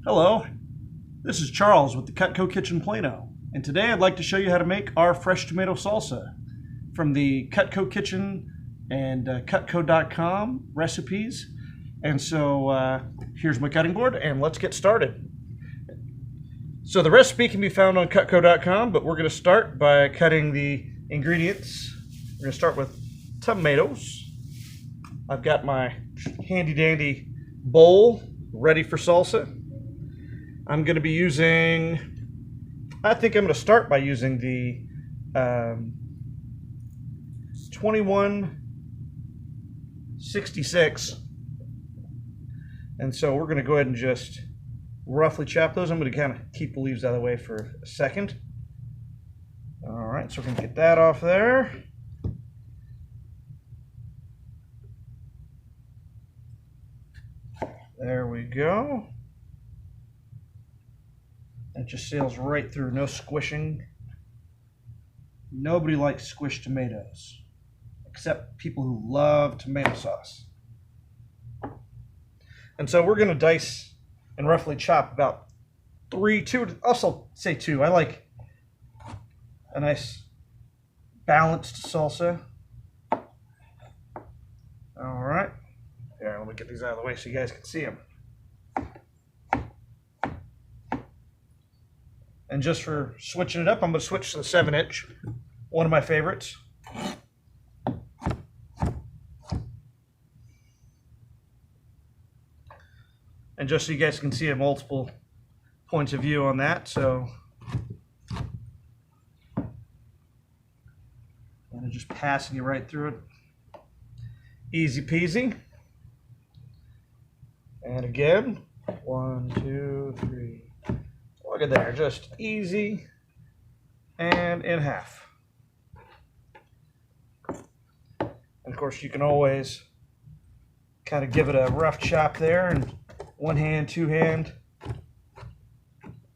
Hello, this is Charles with the Cutco Kitchen Plano, and today I'd like to show you how to make our fresh tomato salsa from the Cutco Kitchen and Cutco.com recipes. And so here's my cutting board, and let's get started. So the recipe can be found on Cutco.com, but we're going to start by cutting the ingredients. We're going to start with tomatoes. I've got my handy dandy bowl ready for salsa. I'm going to be using, I think I'm going to start by using the 2166. And so we're going to go ahead and just roughly chop those. I'm going to kind of keep the leaves out of the way for a second. All right, so we're going to get that off there. There we go. It just sails right through, no squishing. Nobody likes squished tomatoes, except people who love tomato sauce. And so we're going to dice and roughly chop about two, also say two. I like a nice balanced salsa. All right. Here, let me get these out of the way so you guys can see them. And just for switching it up, I'm going to switch to the 7-inch, one of my favorites. And just so you guys can see multiple points of view on that, so I'm just passing you right through it. Easy peasy. And again, 1, 2, 3. Look at there, just easy and in half. And of course, you can always kind of give it a rough chop there, and one hand, two hand,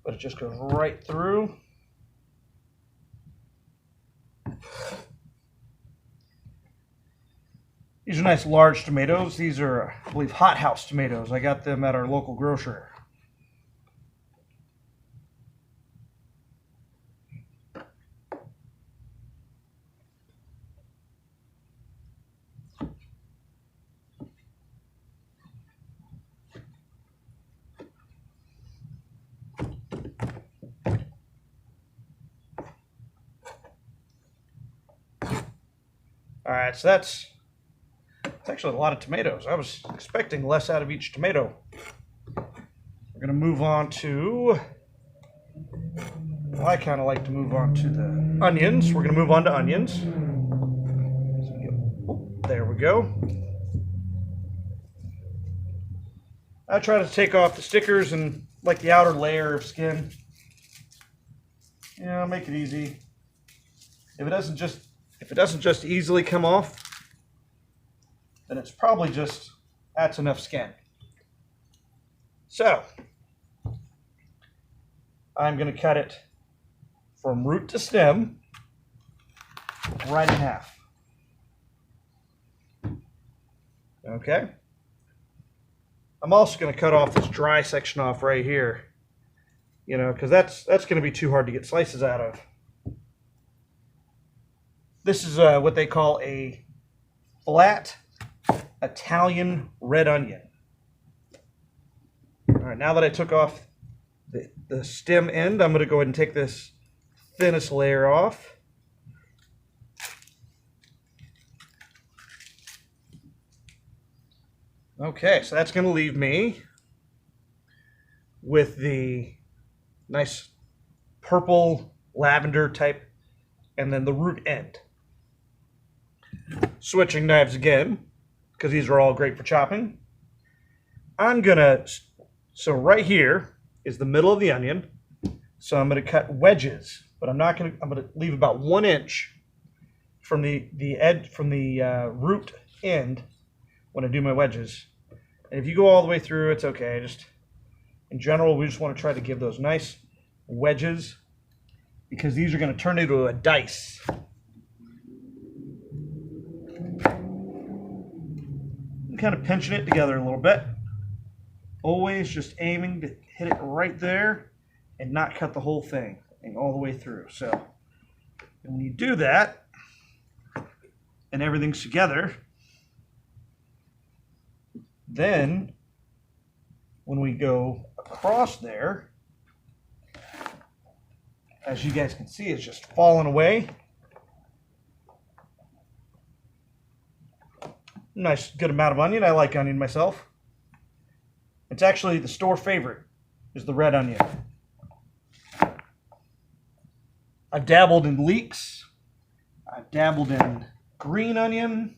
but it just goes right through. These are nice large tomatoes. These are, I believe, hothouse tomatoes. I got them at our local grocer. All right, so that's actually a lot of tomatoes. I was expecting less out of each tomato. We're going to move on to, well, I kind of like to move on to the onions. We're going to move on to onions. There we go. I try to take off the stickers and like the outer layer of skin. You know, make it easy. If it doesn't just easily come off, then it's probably just, that's enough skin. So, I'm going to cut it from root to stem, right in half. Okay. I'm also going to cut off this dry section off right here, you know, because that's going to be too hard to get slices out of. This is what they call a flat Italian red onion. All right, now that I took off the stem end, I'm going to go ahead and take this thinnest layer off. Okay, so that's going to leave me with the nice purple lavender type, and then the root end. Switching knives again, because these are all great for chopping. So right here is the middle of the onion. So I'm going to cut wedges, but I'm going to leave about 1 inch from the root end when I do my wedges. And if you go all the way through, it's okay. Just in general, we just want to try to give those nice wedges, because these are going to turn into a dice. Kind of pinching it together a little bit. always just aiming to hit it right there and not cut the whole thing and all the way through. So when you do that and everything's together, then when we go across there, as you guys can see, it's just falling away. Nice, good amount of onion. I like onion myself. It's actually the store favorite, is the red onion. I've dabbled in leeks. I've dabbled in green onion.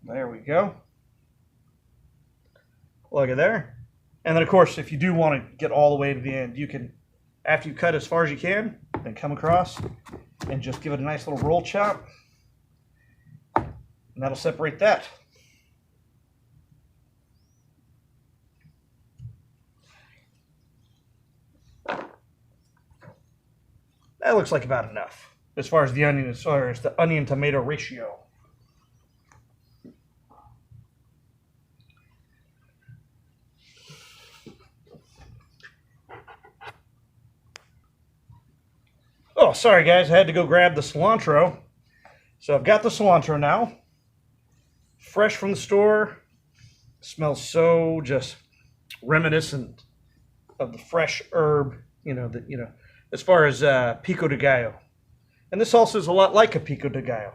There we go. Look at there. And then, of course, if you do want to get all the way to the end, you can, after you cut as far as you can, then come across and just give it a nice little roll chop. And that'll separate that. That looks like about enough as far as the onion, as far as the onion tomato ratio. Oh, sorry guys, I had to go grab the cilantro. So I've got the cilantro now. Fresh from the store. Smells so just reminiscent of the fresh herb, as far as pico de gallo. And this also is a lot like a pico de gallo.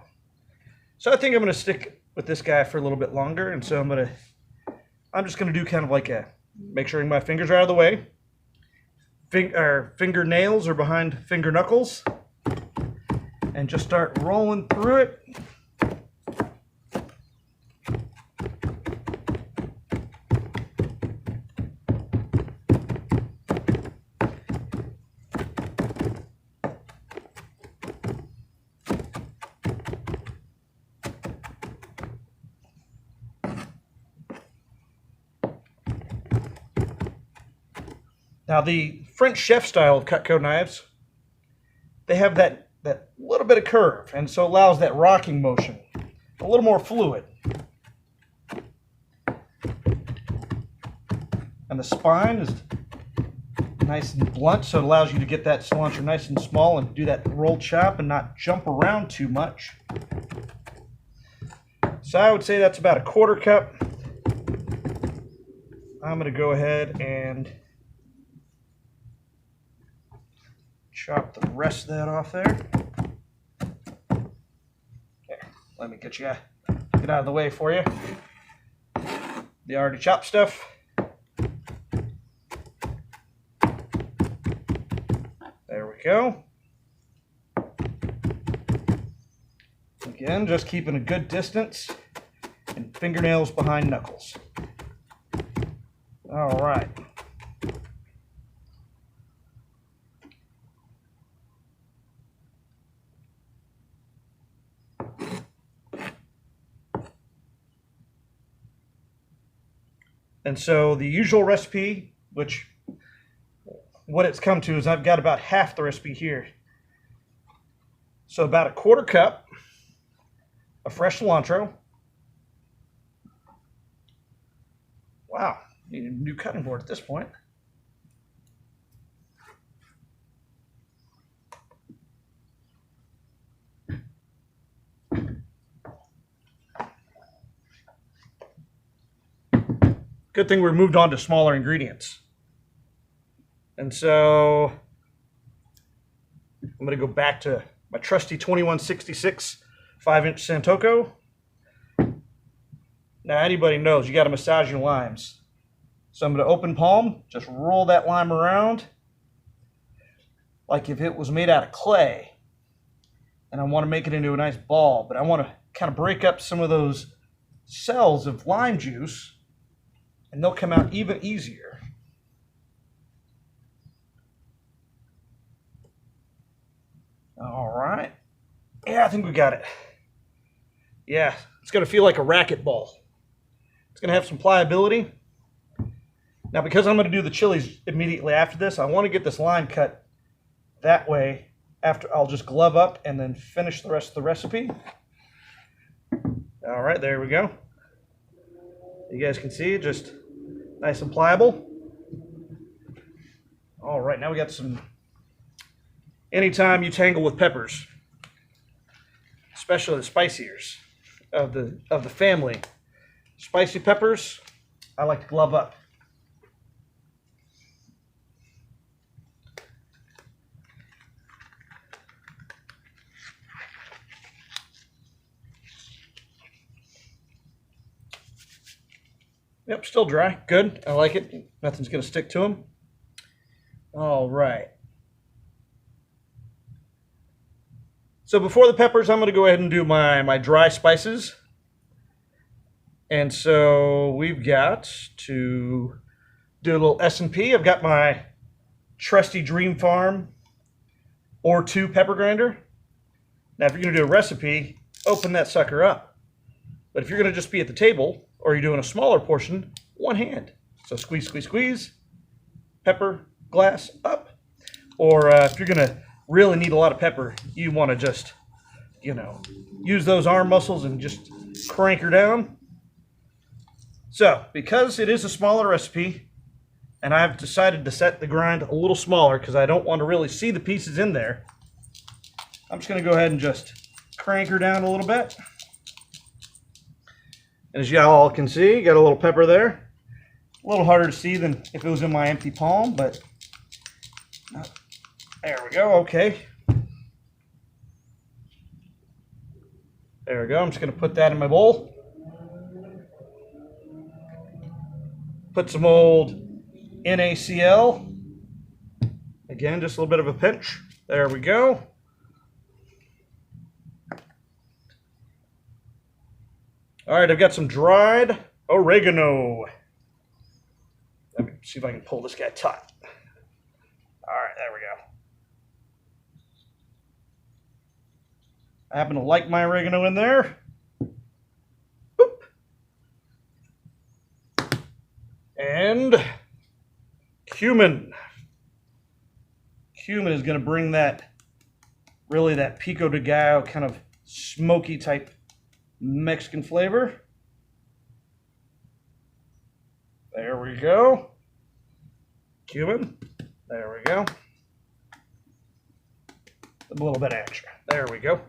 So I think I'm going to stick with this guy for a little bit longer. And so I'm just going to do kind of like make sure my fingers are out of the way. Fingernails are behind finger knuckles. And just start rolling through it. Now the French chef style of Cutco knives, they have that little bit of curve, and so allows that rocking motion, a little more fluid. And the spine is nice and blunt, so it allows you to get that cilantro nice and small and do that roll chop and not jump around too much. So I would say that's about a 1/4 cup. I'm going to go ahead and chop the rest of that off there. Here, let me get out of the way for you. The already chopped stuff. There we go. Again, just keeping a good distance and fingernails behind knuckles. All right. And so the usual recipe, what it's come to is I've got about half the recipe here. So about a 1/4 cup of fresh cilantro. Wow, need a new cutting board at this point. Good thing we moved on to smaller ingredients. And so I'm going to go back to my trusty 2166 5-inch Santoku. Now anybody knows you got to massage your limes. So I'm going to open palm, just roll that lime around like if it was made out of clay. And I want to make it into a nice ball, but I want to kind of break up some of those cells of lime juice, and they'll come out even easier. All right. Yeah, I think we got it. Yeah, it's going to feel like a racquetball. It's going to have some pliability. Now, because I'm going to do the chilies immediately after this, I want to get this lime cut that way. After, I'll just glove up and then finish the rest of the recipe. All right, there we go. You guys can see, just nice and pliable. All right, now we got some, anytime you tangle with peppers, especially the spiciers of the family, spicy peppers, I like to glove up. Yep, still dry. Good. I like it. Nothing's going to stick to them. All right. So before the peppers, I'm going to go ahead and do my dry spices. And so we've got to do a little S&P. I've got my trusty Dream Farm or 2 pepper grinder. Now, if you're going to do a recipe, open that sucker up. But if you're going to just be at the table, or you're doing a smaller portion, one hand. So squeeze, squeeze, squeeze, pepper, glass, up. Or if you're going to really need a lot of pepper, you want to just, use those arm muscles and just crank her down. So, because it is a smaller recipe, and I've decided to set the grind a little smaller because I don't want to really see the pieces in there, I'm just going to go ahead and just crank her down a little bit. And as y'all can see, got a little pepper there. A little harder to see than if it was in my empty palm, but there we go. Okay. There we go. I'm just going to put that in my bowl. Put some old NaCl. Again, just a little bit of a pinch. There we go. All right, I've got some dried oregano. Let me see if I can pull this guy taut. All right, there we go. I happen to like my oregano in there. Boop. And cumin. Cumin is going to bring that pico de gallo kind of smoky type Mexican flavor. There we go. Cumin. There we go. A little bit extra. There we go.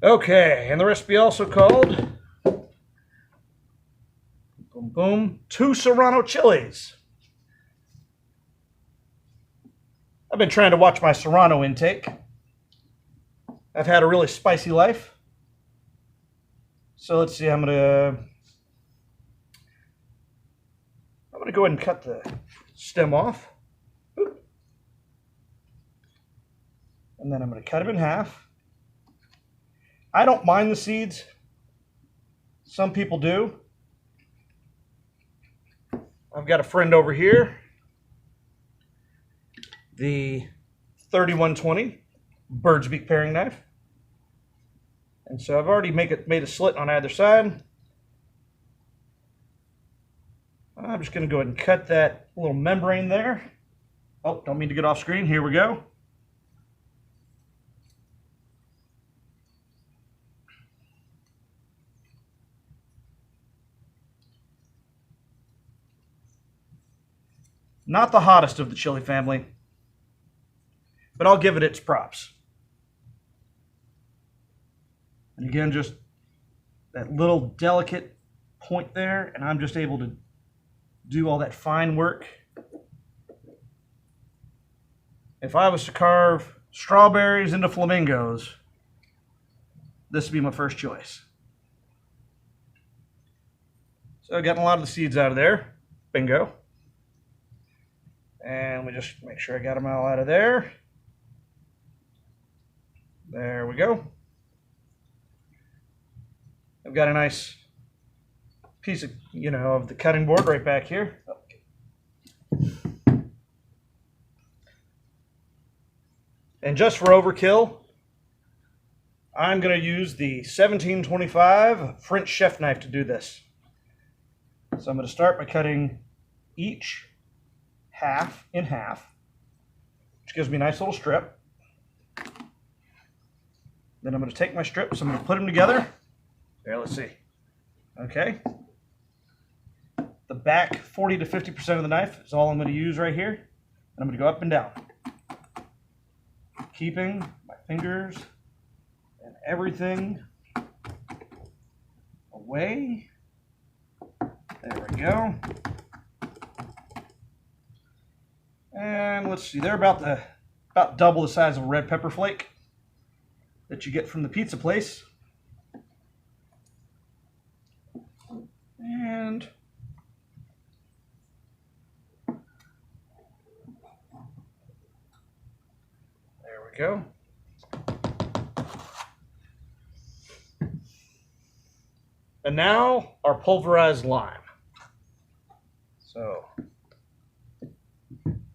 Okay, and the recipe also called, boom, boom, 2 Serrano chilies. I've been trying to watch my Serrano intake. I've had a really spicy life. So let's see, I'm gonna go ahead and cut the stem off. Oop. And then I'm gonna cut them in half. I don't mind the seeds. Some people do. I've got a friend over here, the 3120 bird's beak paring knife. And so I've already made a slit on either side. I'm just going to go ahead and cut that little membrane there. Oh, don't mean to get off screen. Here we go. Not the hottest of the chili family, but I'll give it its props. And again, just that little delicate point there, and I'm just able to do all that fine work. If I was to carve strawberries into flamingos, this would be my first choice. So I've gotten a lot of the seeds out of there. Bingo. And we just make sure I got them all out of there. There we go. I've got a nice piece of, of the cutting board right back here. And just for overkill, I'm going to use the 1725 French chef knife to do this. So I'm going to start by cutting each half in half, which gives me a nice little strip. Then I'm going to take my strips, I'm going to put them together. There, let's see. Okay. The back 40 to 50% of the knife is all I'm going to use right here. And I'm going to go up and down, keeping my fingers and everything away. There we go. And let's see, they're about double the size of a red pepper flake that you get from the pizza place. And there we go. And now our pulverized lime. So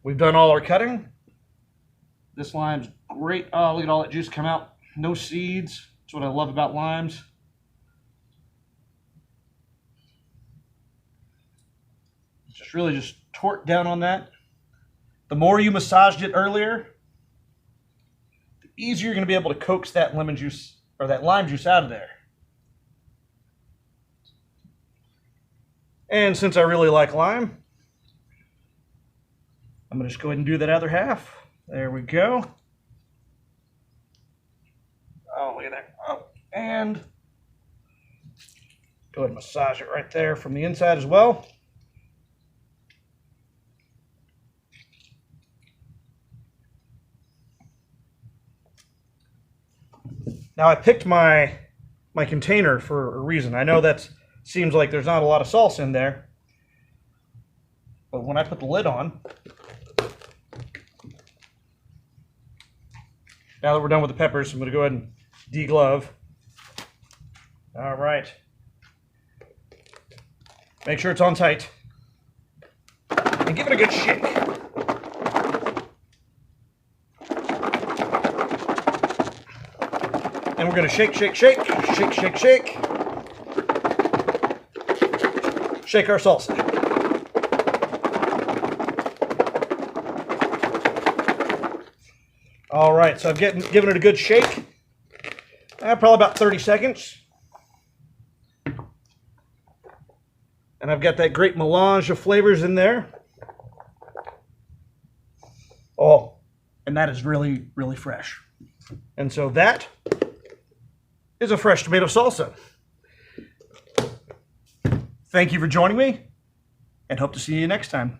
we've done all our cutting. This lime's great. Oh, look at all that juice come out. No seeds. That's what I love about limes. Just torque down on that. The more you massaged it earlier, the easier you're going to be able to coax that lemon juice or that lime juice out of there. And since I really like lime, I'm going to just go ahead and do that other half. There we go. Oh, look at that. Oh, and go ahead and massage it right there from the inside as well. Now I picked my container for a reason. I know that seems like there's not a lot of salsa in there, but when I put the lid on, now that we're done with the peppers, I'm going to go ahead and deglove. All right. Make sure it's on tight. And give it a good shake. And we're going to shake, shake, shake, shake, shake, shake. Shake our salsa. All right, so I've given it a good shake. Probably about 30 seconds. And I've got that great melange of flavors in there. Oh, and that is really, really fresh. And so that is a fresh tomato salsa. Thank you for joining me, and hope to see you next time.